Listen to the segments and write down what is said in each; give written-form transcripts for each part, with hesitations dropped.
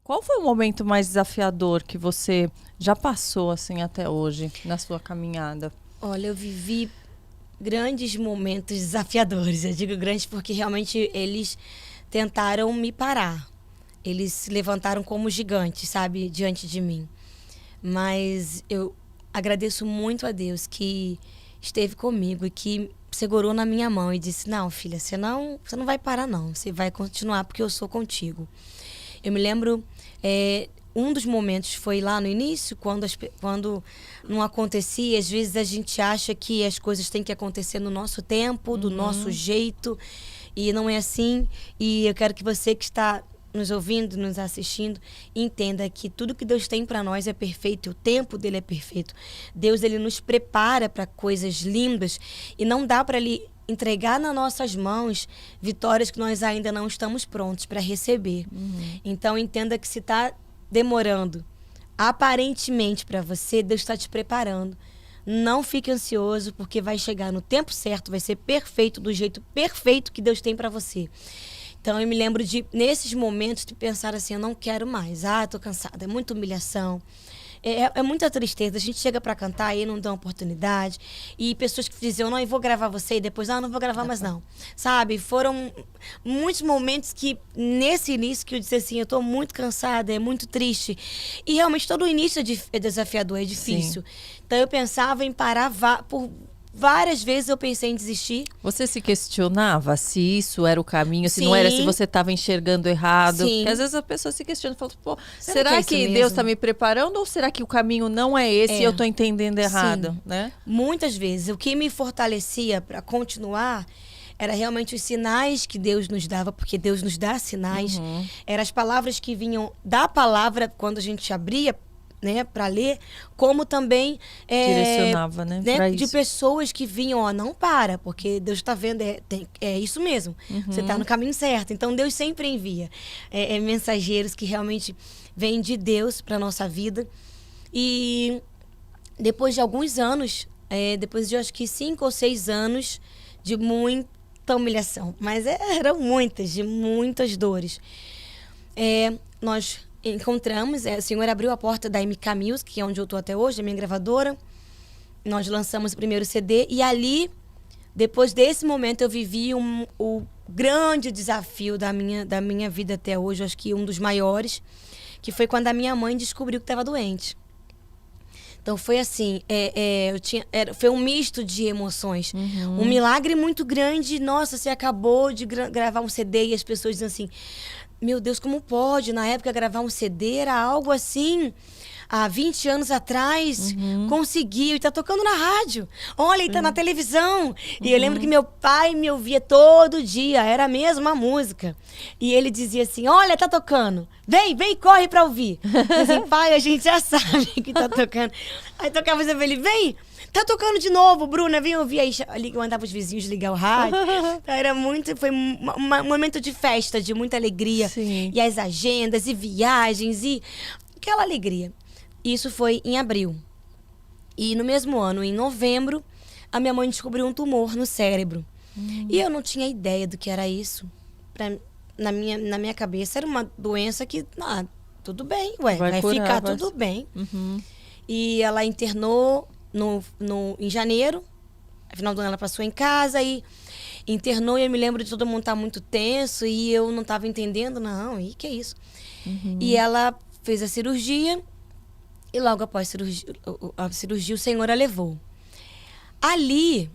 Qual foi o momento mais desafiador que você já passou assim até hoje na sua caminhada? Olha, eu vivi grandes momentos desafiadores. Eu digo grandes porque realmente eles tentaram me parar. Eles se levantaram como gigantes, sabe, diante de mim. Mas eu agradeço muito a Deus que esteve comigo e que segurou na minha mão e disse: não, filha, você não vai parar não, você vai continuar porque eu sou contigo. Eu me lembro, um dos momentos foi lá no início, quando não acontecia. Às vezes a gente acha que as coisas têm que acontecer no nosso tempo, do nosso jeito, e não é assim. E eu quero que você que está nos ouvindo, nos assistindo, entenda que tudo que Deus tem para nós é perfeito, o tempo dele é perfeito. Deus, ele nos prepara para coisas lindas e não dá para ele entregar nas nossas mãos vitórias que nós ainda não estamos prontos para receber. Então entenda que se está demorando aparentemente para você, Deus está te preparando. Não fique ansioso, porque vai chegar no tempo certo, vai ser perfeito, do jeito perfeito que Deus tem para você. Então eu me lembro de, nesses momentos, de pensar assim: eu não quero mais, tô cansada, é muita humilhação, é muita tristeza. A gente chega para cantar e não dá oportunidade, e pessoas que diziam: não, eu vou gravar você, e depois: não vou gravar mais não, sabe? Foram muitos momentos que, nesse início, que eu disse assim: eu tô muito cansada, é muito triste. E realmente todo o início é desafiador, é difícil. Sim. Então eu pensava em parar por várias vezes. Eu pensei em desistir. Você se questionava se isso era o caminho, se Sim. não era, se você estava enxergando errado? Sim. Porque às vezes a pessoa se questiona e fala: pô, será que Deus está me preparando, ou será que o caminho não é esse e eu estou entendendo errado? Sim. Né? Muitas vezes o que me fortalecia para continuar era realmente os sinais que Deus nos dava, porque Deus nos dá sinais. Eram as palavras que vinham da palavra quando a gente abria, né, para ler, como também direcionava, né, de pessoas que vinham: não para, porque Deus está vendo, é isso mesmo, você está no caminho certo. Então Deus sempre envia mensageiros que realmente vêm de Deus para nossa vida. E depois de alguns anos, depois de acho que 5 ou 6 anos de muita humilhação, mas eram muitas dores, nós encontramos, o Senhor abriu a porta da MK Music, que é onde eu estou até hoje, a minha gravadora. Nós lançamos o primeiro CD e ali, depois desse momento, eu vivi o grande desafio da minha vida até hoje, acho que um dos maiores, que foi quando a minha mãe descobriu que estava doente. Então foi assim, foi um misto de emoções. Um milagre muito grande. Nossa, você acabou de gravar um CD e as pessoas dizem assim: meu Deus, como pode? Na época, gravar um CD era algo assim, há 20 anos atrás, conseguiu, e tá tocando na rádio. Olha, e tá na televisão. E eu lembro que meu pai me ouvia todo dia, era a mesma música. E ele dizia assim: olha, tá tocando. Vem, corre pra ouvir. Eu assim: pai, a gente já sabe que tá tocando. Aí tocava ele: vem, tá tocando de novo, Bruna, vem ouvir. Aí eu mandava os vizinhos ligar o rádio. Então, foi um momento de festa, de muita alegria. Sim. E as agendas, e viagens, e aquela alegria. Isso foi em abril. E no mesmo ano, em novembro, a minha mãe descobriu um tumor no cérebro. E eu não tinha ideia do que era isso. Na minha cabeça era uma doença que, tudo bem, vai ficar tudo bem. E ela internou em janeiro. Afinal do ano ela passou em casa e internou, e eu me lembro de todo mundo estar muito tenso e eu não estava entendendo, e que é isso? E ela fez a cirurgia e logo após a cirurgia o Senhor a levou. Ali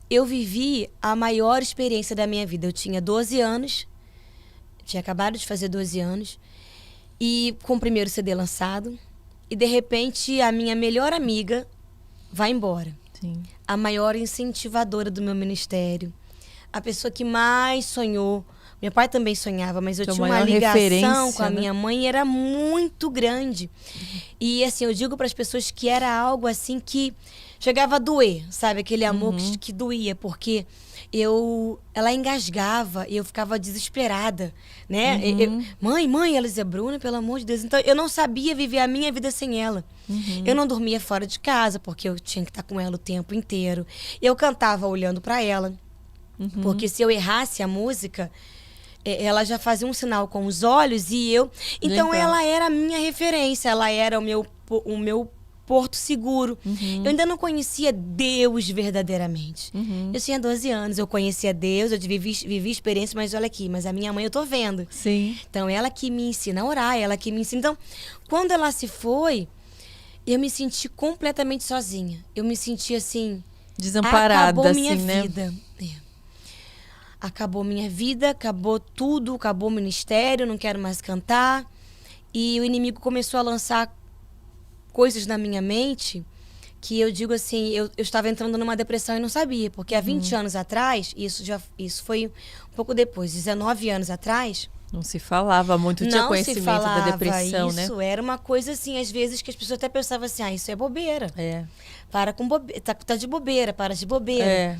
eu vivi a maior experiência da minha vida. Eu tinha 12 anos, tinha acabado de fazer 12 anos, e com o primeiro CD lançado, e de repente a minha melhor amiga vai embora. Sim. A maior incentivadora do meu ministério, a pessoa que mais sonhou. Meu pai também sonhava, mas eu tinha uma ligação com a minha mãe, era muito grande. E assim, eu digo para as pessoas que era algo assim que chegava a doer, sabe? Aquele amor que doía, porque ela engasgava e eu ficava desesperada, né? Mãe, ela dizia: Bruna, pelo amor de Deus. Então eu não sabia viver a minha vida sem ela. Eu não dormia fora de casa, porque eu tinha que estar com ela o tempo inteiro. Eu cantava olhando para ela, porque se eu errasse a música, ela já fazia um sinal com os olhos e eu... Então, ela era a minha referência, ela era o meu porto seguro. Eu ainda não conhecia Deus verdadeiramente. Eu tinha 12 anos, eu conhecia Deus, eu vivi experiência, mas olha aqui, mas a minha mãe eu tô vendo. Sim. Então, ela que me ensina a orar, ela que me ensina. Então, quando ela se foi, eu me senti completamente sozinha. Eu me senti assim... Desamparada, acabou minha assim, né? vida. Acabou minha vida, acabou tudo, acabou o ministério, não quero mais cantar. E o inimigo começou a lançar coisas na minha mente que eu digo assim, eu estava entrando numa depressão e não sabia, porque há 20 anos atrás, isso foi um pouco depois, 19 anos atrás, não se falava muito, tinha conhecimento da depressão, isso, né? Isso era uma coisa assim, às vezes que as pessoas até pensavam assim, isso é bobeira. Para com bobeira, tá de bobeira, para de bobeira.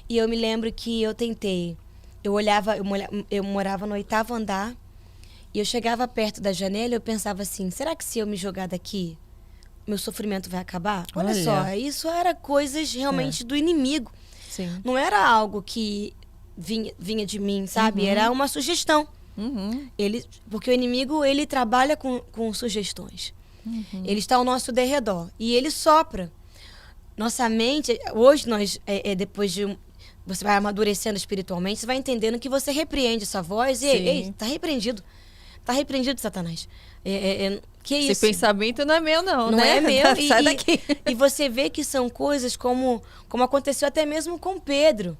E eu me lembro que eu tentei, eu morava no 8º andar e eu chegava perto da janela e eu pensava assim, será que se eu me jogar daqui, meu sofrimento vai acabar? Olha só, isso era coisas realmente do inimigo. Sim. Não era algo que vinha de mim, sabe? Era uma sugestão. Porque o inimigo, ele trabalha com sugestões. Ele está ao nosso derredor e ele sopra. Nossa mente, hoje depois de... Você vai amadurecendo espiritualmente, você vai entendendo que você repreende essa voz. Ei, tá repreendido. Tá repreendido, Satanás. Que isso? Esse pensamento não é meu, não, Não né? é meu. Sai daqui. E você vê que são coisas como aconteceu até mesmo com Pedro.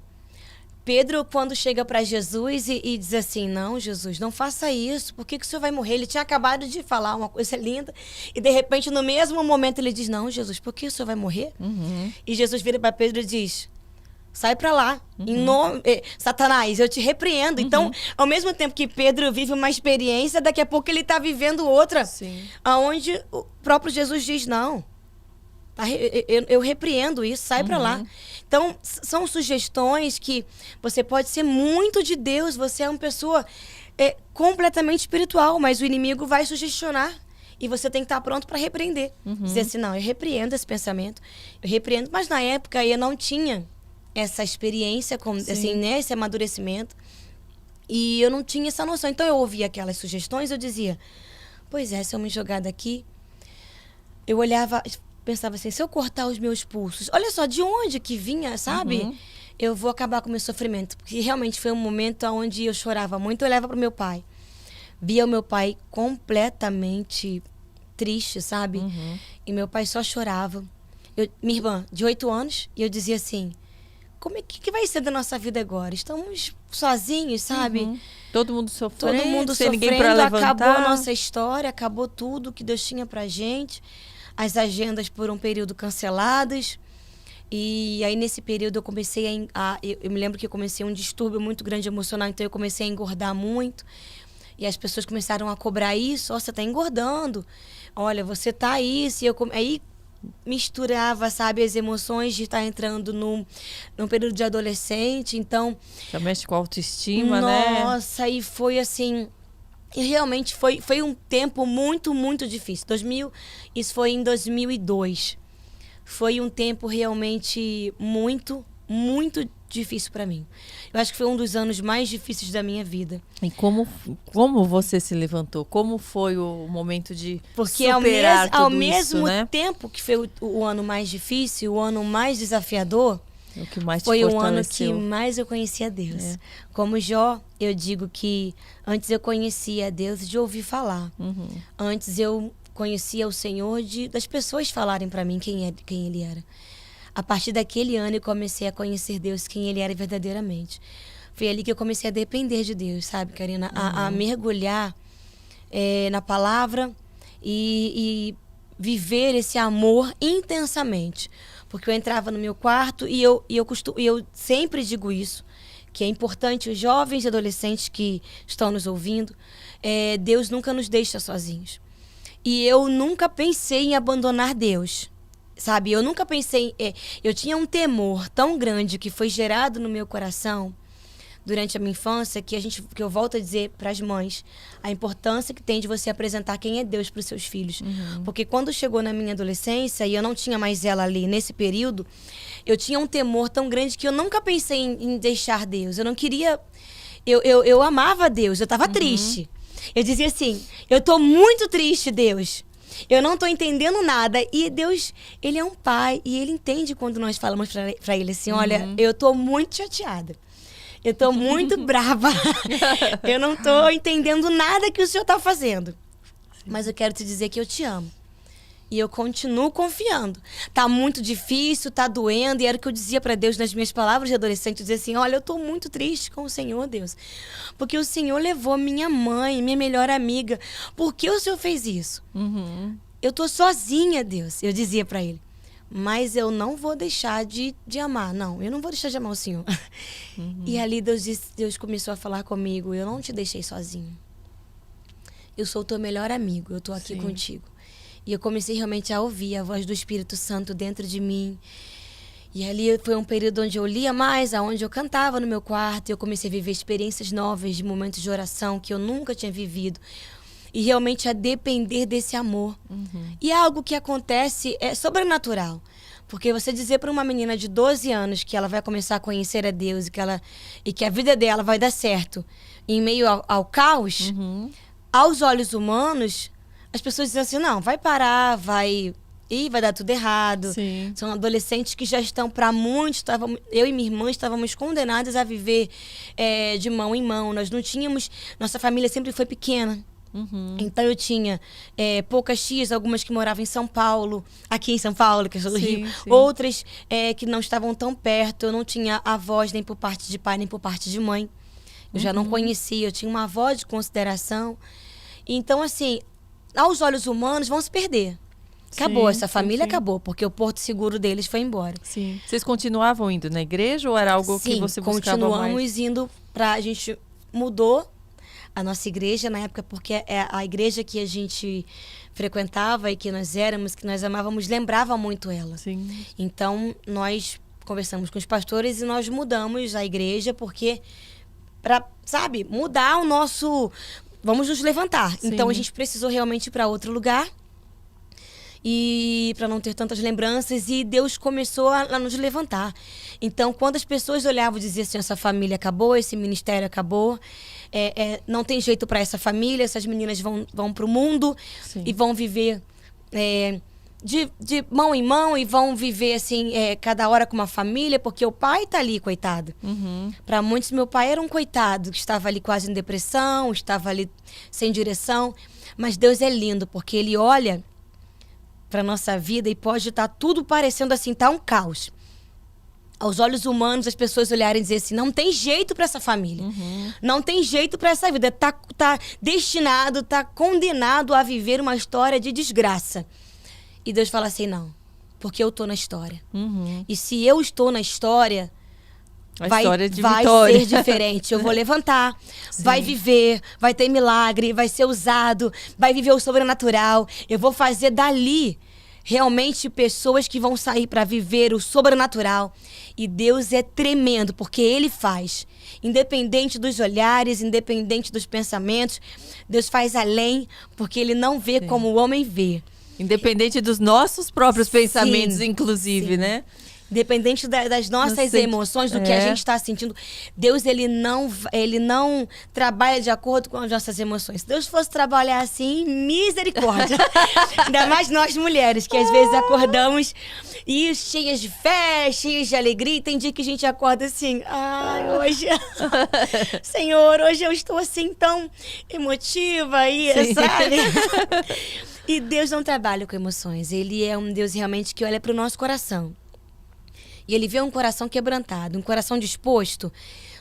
Pedro, quando chega para Jesus e diz assim, não, Jesus, não faça isso, por que o senhor vai morrer? Ele tinha acabado de falar uma coisa linda e, de repente, no mesmo momento, ele diz, não, Jesus, por que o senhor vai morrer? E Jesus vira para Pedro e diz, sai para lá, em nome... Satanás, eu te repreendo. Então, ao mesmo tempo que Pedro vive uma experiência, daqui a pouco ele está vivendo outra. Sim. Onde o próprio Jesus diz, não, eu repreendo isso, sai para lá. Então, são sugestões que você pode ser muito de Deus, você é uma pessoa completamente espiritual, mas o inimigo vai sugestionar. E você tem que estar pronto para repreender. Dizer assim, não, eu repreendo esse pensamento, eu repreendo. Mas na época eu não tinha essa experiência, assim, né, esse amadurecimento. E eu não tinha essa noção. Então eu ouvia aquelas sugestões, eu dizia, pois é, se eu me jogar daqui... Eu olhava, pensava assim, se eu cortar os meus pulsos, olha só, de onde que vinha, sabe? Eu vou acabar com o meu sofrimento. Porque realmente foi um momento onde eu chorava muito. Eu olhava para o meu pai. Via o meu pai completamente triste, sabe? E meu pai só chorava. Minha irmã, de 8 anos, e eu dizia assim, como é que vai ser da nossa vida agora? Estamos sozinhos, sabe? Todo mundo sofrendo, todo mundo sem sofrendo, ninguém para levantar. Acabou a nossa história, acabou tudo que Deus tinha pra gente. As agendas por um período canceladas. E aí, nesse período, eu comecei eu me lembro que eu comecei um distúrbio muito grande emocional, então eu comecei a engordar muito. E as pessoas começaram a cobrar isso. Você tá engordando. Olha, você tá isso. Aí misturava, sabe, as emoções de estar entrando num período de adolescente. Então... Já mexe com a autoestima, né? Nossa, e foi assim... E realmente foi um tempo muito, muito difícil. Isso foi em 2002. Foi um tempo realmente muito, muito difícil para mim. Eu acho que foi um dos anos mais difíceis da minha vida. E como você se levantou? Como foi o momento de Porque superar ao tudo mesmo isso, né? tempo que foi o ano mais difícil, o ano mais desafiador, O que mais te foi o ano fortaleceu. que mais eu conhecia Deus. Como Jó, eu digo que antes eu conhecia Deus de ouvir falar. Antes eu conhecia o Senhor das pessoas falarem para mim quem Ele era. A partir daquele ano eu comecei a conhecer Deus, quem Ele era verdadeiramente. Foi ali que eu comecei a depender de Deus, sabe, Karina? A mergulhar na palavra e viver esse amor intensamente. Porque eu entrava no meu quarto e eu sempre digo isso, que é importante os jovens e adolescentes que estão nos ouvindo, Deus nunca nos deixa sozinhos. E eu nunca pensei em abandonar Deus, sabe? Eu nunca pensei... eu tinha um temor tão grande que foi gerado no meu coração durante a minha infância, que eu volto a dizer para as mães a importância que tem de você apresentar quem é Deus para os seus filhos. Porque quando chegou na minha adolescência e eu não tinha mais ela ali nesse período, eu tinha um temor tão grande que eu nunca pensei em deixar Deus. Eu não queria... Eu amava Deus, eu estava triste. Eu dizia assim, eu tô muito triste, Deus. Eu não tô entendendo nada. E Deus, ele é um pai e ele entende quando nós falamos pra ele assim, olha, eu tô muito chateada. Eu tô muito brava. Eu não tô entendendo nada que o Senhor tá fazendo. Mas eu quero te dizer que eu te amo. E eu continuo confiando. Tá muito difícil, tá doendo. E era o que eu dizia pra Deus nas minhas palavras de adolescente. Eu dizia assim, olha, eu tô muito triste com o Senhor, Deus. Porque o Senhor levou minha mãe, minha melhor amiga. Por que o Senhor fez isso? Eu tô sozinha, Deus. Eu dizia pra ele. Mas eu não vou deixar de amar. Não, eu não vou deixar de amar o Senhor. E ali Deus começou a falar comigo. Eu não te deixei sozinho. Eu sou o teu melhor amigo. Eu tô aqui contigo. E eu comecei realmente a ouvir a voz do Espírito Santo dentro de mim. E ali foi um período onde eu lia mais, onde eu cantava no meu quarto. E eu comecei a viver experiências novas, de momentos de oração que eu nunca tinha vivido. E realmente a depender desse amor. E é algo que acontece, é sobrenatural. Porque você dizer para uma menina de 12 anos que ela vai começar a conhecer a Deus e que a vida dela vai dar certo em meio ao caos, aos olhos humanos, as pessoas dizem assim, não, vai parar, vai dar tudo errado. Sim. São adolescentes que já estão para muitos. Eu e minha irmã estávamos condenadas a viver de mão em mão. Nós não tínhamos... Nossa família sempre foi pequena. Então eu tinha poucas tias, algumas que moravam em São Paulo, aqui em São Paulo, que eu sou do Rio. Outras que não estavam tão perto. Eu não tinha avós nem por parte de pai, nem por parte de mãe. Eu já não conhecia, eu tinha uma avó de consideração. Então, assim, aos olhos humanos, vão se perder. Acabou, essa família acabou, porque o porto seguro deles foi embora. Sim. Vocês continuavam indo na igreja ou era algo que você buscava mais? Continuamos indo a gente mudou a nossa igreja na época, porque a igreja que a gente frequentava e que nós éramos, que nós amávamos, lembrava muito ela. Sim. Então, nós conversamos com os pastores e nós mudamos a igreja, porque para, sabe, mudar o nosso... Vamos nos levantar. Sim. Então, a gente precisou realmente ir para outro lugar. E para não ter tantas lembranças, e Deus começou a nos levantar. Então, quando as pessoas olhavam e diziam assim, essa família acabou, esse ministério acabou, não tem jeito para essa família, essas meninas vão para o mundo. Sim. E vão viver de mão em mão, e vão viver assim, cada hora com uma família, porque o pai tá ali, coitado. Para muitos, meu pai era um coitado, que estava ali quase em depressão, estava ali sem direção. Mas Deus é lindo, porque Ele olha para nossa vida e pode estar tudo parecendo assim, tá um caos. Aos olhos humanos, as pessoas olharem e dizer assim, não tem jeito para essa família. Não tem jeito para essa vida. Tá destinado, tá condenado a viver uma história de desgraça. E Deus fala assim, não, porque eu tô na história. E se eu estou na história, vai ser diferente. Eu vou levantar, vai viver, vai ter milagre, vai ser usado, vai viver o sobrenatural. Eu vou fazer dali realmente pessoas que vão sair para viver o sobrenatural. E Deus é tremendo, porque Ele faz. Independente dos olhares, independente dos pensamentos, Deus faz além, porque Ele não vê como o homem vê. Independente dos nossos próprios pensamentos, inclusive, né? Independente das nossas emoções, do que a gente está sentindo, Deus ele não trabalha de acordo com as nossas emoções. Se Deus fosse trabalhar assim, misericórdia. Ainda mais nós mulheres, que às vezes acordamos e cheias de fé, cheias de alegria. E tem dia que a gente acorda assim, ai, hoje... Senhor, hoje eu estou assim tão emotiva aí, sabe? E Deus não trabalha com emoções. Ele é um Deus realmente que olha para o nosso coração. E Ele vê um coração quebrantado, um coração disposto.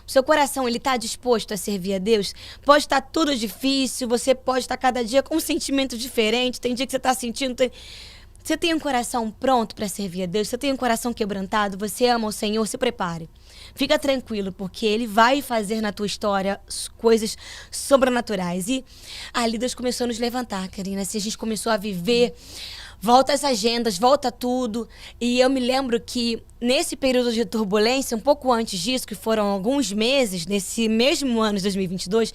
O seu coração, ele está disposto a servir a Deus? Pode estar tudo difícil, você pode estar cada dia com um sentimento diferente. Tem dia que você está sentindo... Você tem um coração pronto para servir a Deus? Você tem um coração quebrantado? Você ama o Senhor? Se prepare. Fica tranquilo, porque Ele vai fazer na tua história coisas sobrenaturais. E ali Deus começou a nos levantar, Karina. Assim, a gente começou a viver... Volta as agendas, volta tudo. E eu me lembro que nesse período de turbulência, um pouco antes disso, que foram alguns meses, nesse mesmo ano de 2022,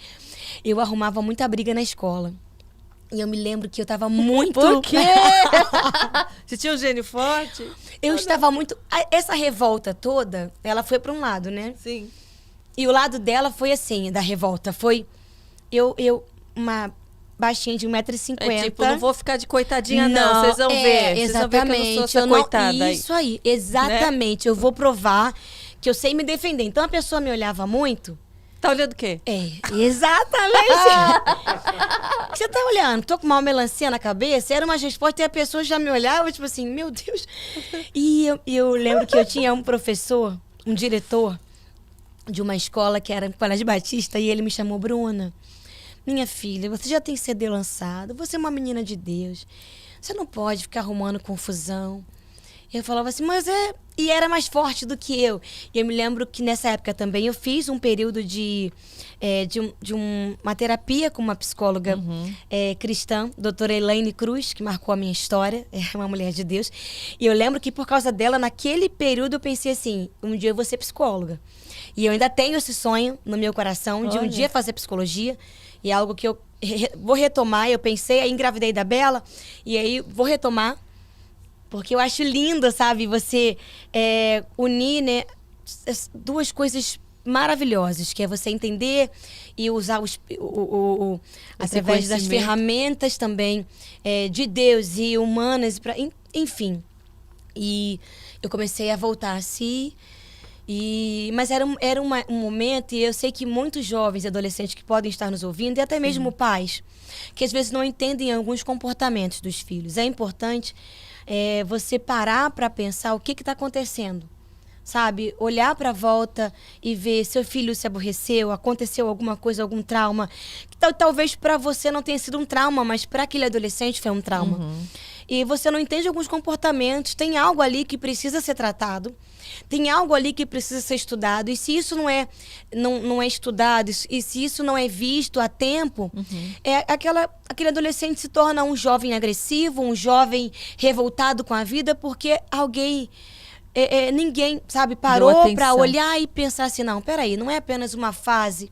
eu arrumava muita briga na escola. E eu me lembro que eu estava muito... Por quê? Você tinha um gênio forte? Eu estava muito... Essa revolta toda, ela foi para um lado, né? Sim. E o lado dela foi assim, da revolta. Foi uma baixinha de 1,50 m. É tipo, não vou ficar de coitadinha, não. Vocês vão ver. Exatamente. Vocês vão ver que eu não sou essa coitada. Isso aí, exatamente. Né? Eu vou provar que eu sei me defender. Então a pessoa me olhava muito. Tá olhando o quê? Exatamente. Você tá olhando? Tô com uma melancia na cabeça? Era uma resposta e a pessoa já me olhava, tipo assim, meu Deus. E eu lembro que eu tinha um professor, um diretor de uma escola que era em Colégio Batista, e ele me chamou, Bruna, minha filha, você já tem CD lançado, você é uma menina de Deus, você não pode ficar arrumando confusão. Eu falava assim, mas é... E era mais forte do que eu. E eu me lembro que nessa época também eu fiz um período de uma terapia com uma psicóloga cristã, doutora Elaine Cruz, que marcou a minha história. É uma mulher de Deus. E eu lembro que por causa dela, naquele período, eu pensei assim, um dia eu vou ser psicóloga. E eu ainda tenho esse sonho no meu coração de um dia fazer psicologia. E é algo que eu vou retomar. Eu pensei, aí engravidei da Bela, e aí vou retomar. Porque eu acho lindo, sabe, você unir, né, duas coisas maravilhosas, que é você entender e usar através das ferramentas também de Deus e humanas, enfim. E eu comecei a voltar assim, mas era um momento, e eu sei que muitos jovens e adolescentes que podem estar nos ouvindo, e até mesmo pais, que às vezes não entendem alguns comportamentos dos filhos. É importante você parar para pensar o que está acontecendo, sabe? Olhar para a volta e ver seu filho se aborreceu, aconteceu alguma coisa, algum trauma, que talvez para você não tenha sido um trauma, mas para aquele adolescente foi um trauma. E você não entende alguns comportamentos, tem algo ali que precisa ser tratado, tem algo ali que precisa ser estudado, e se isso não é estudado, e se isso não é visto a tempo, aquele adolescente se torna um jovem agressivo, um jovem revoltado com a vida, porque ninguém, sabe, parou para olhar e pensar assim, não, peraí, não é apenas uma fase,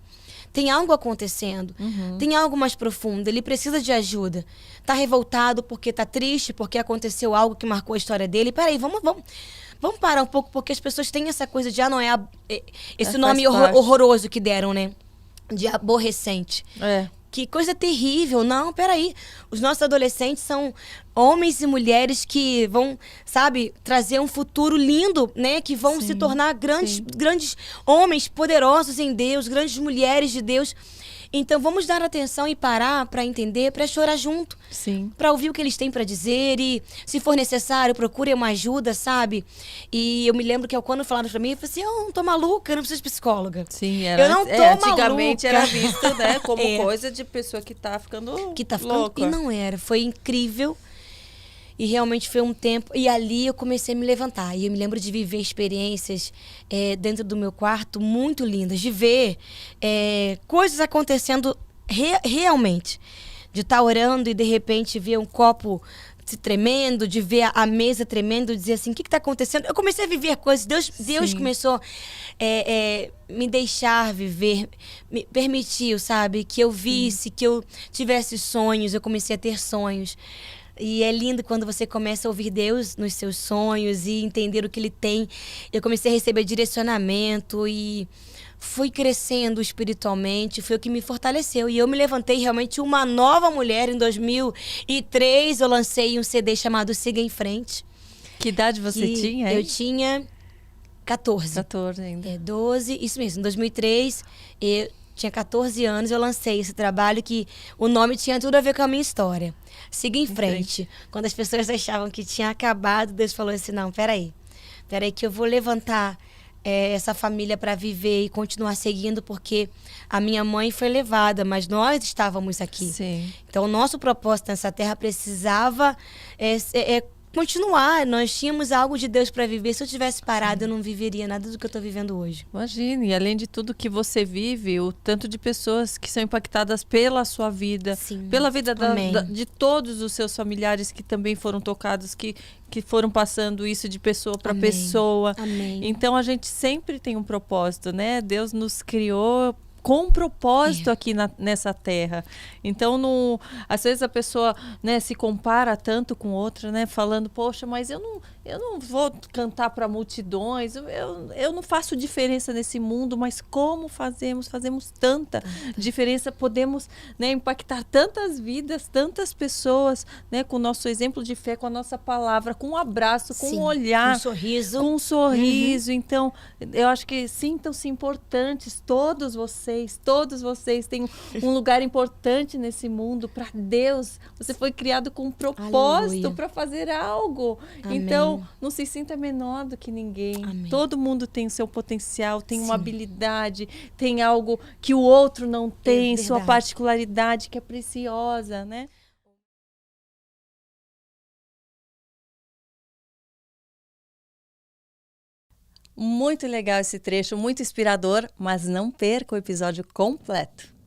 tem algo acontecendo, tem algo mais profundo, ele precisa de ajuda. Tá revoltado porque tá triste, porque aconteceu algo que marcou a história dele. Peraí, vamos parar um pouco, porque as pessoas têm essa coisa de, não é esse nome horroroso que deram, né? De aborrecente. Que coisa terrível. Não, peraí. Os nossos adolescentes são homens e mulheres que vão, sabe, trazer um futuro lindo, né? Que vão se tornar grandes homens poderosos em Deus, grandes mulheres de Deus. Então, vamos dar atenção e parar para entender, para chorar junto. Para ouvir o que eles têm para dizer e, se for necessário, procure uma ajuda, sabe? E eu me lembro que quando falaram para mim, eu falei assim, eu não tô maluca, eu não preciso de psicóloga. Eu não tô antigamente maluca. Era visto, né, como coisa de pessoa que tá ficando louca. E não era, foi incrível. E realmente foi um tempo... E ali eu comecei a me levantar. E eu me lembro de viver experiências dentro do meu quarto muito lindas. De ver coisas acontecendo realmente. De estar orando e, de repente, ver um copo se tremendo, de ver a mesa tremendo, dizer assim, o que está acontecendo? Eu comecei a viver coisas. Deus começou me deixar viver, me permitiu, sabe? Que eu visse, que eu tivesse sonhos. Eu comecei a ter sonhos. E é lindo quando você começa a ouvir Deus nos seus sonhos e entender o que Ele tem. Eu comecei a receber direcionamento e fui crescendo espiritualmente. Foi o que me fortaleceu. E eu me levantei realmente uma nova mulher. Em 2003, eu lancei um CD chamado Siga em Frente. Que idade você tinha? Eu tinha 14. 14 ainda. 12, isso mesmo. Em 2003, eu tinha 14 anos, eu lancei esse trabalho que o nome tinha tudo a ver com a minha história. Siga em frente. Quando as pessoas achavam que tinha acabado, Deus falou assim, não, peraí que eu vou levantar essa família para viver e continuar seguindo, porque a minha mãe foi levada, mas nós estávamos aqui. Então, o nosso propósito nessa terra precisava continuar. Nós tínhamos algo de Deus para viver. Se eu tivesse parado, eu não viveria nada do que eu estou vivendo hoje. Imagine, e além de tudo que você vive, o tanto de pessoas que são impactadas pela sua vida, pela vida de todos os seus familiares que também foram tocados, que foram passando isso de pessoa para pessoa. Então, a gente sempre tem um propósito, né? Deus nos criou com um propósito aqui nessa terra. Então, às vezes a pessoa, né, se compara tanto com outra, né, falando, poxa, mas eu eu não vou cantar para multidões, eu não faço diferença nesse mundo, mas como fazemos tanta diferença, podemos, né, impactar tantas vidas, tantas pessoas, né, com o nosso exemplo de fé, com a nossa palavra, com um abraço, com um olhar, com um sorriso. Então, eu acho que sintam-se importantes, todos vocês têm um lugar importante nesse mundo para Deus. Você foi criado com um propósito para fazer algo. Amém. Então, não se sinta menor do que ninguém. Amém. Todo mundo tem o seu potencial, tem uma habilidade, tem algo que o outro não tem, sua particularidade que é preciosa, né? Muito legal esse trecho, muito inspirador, mas não perca o episódio completo.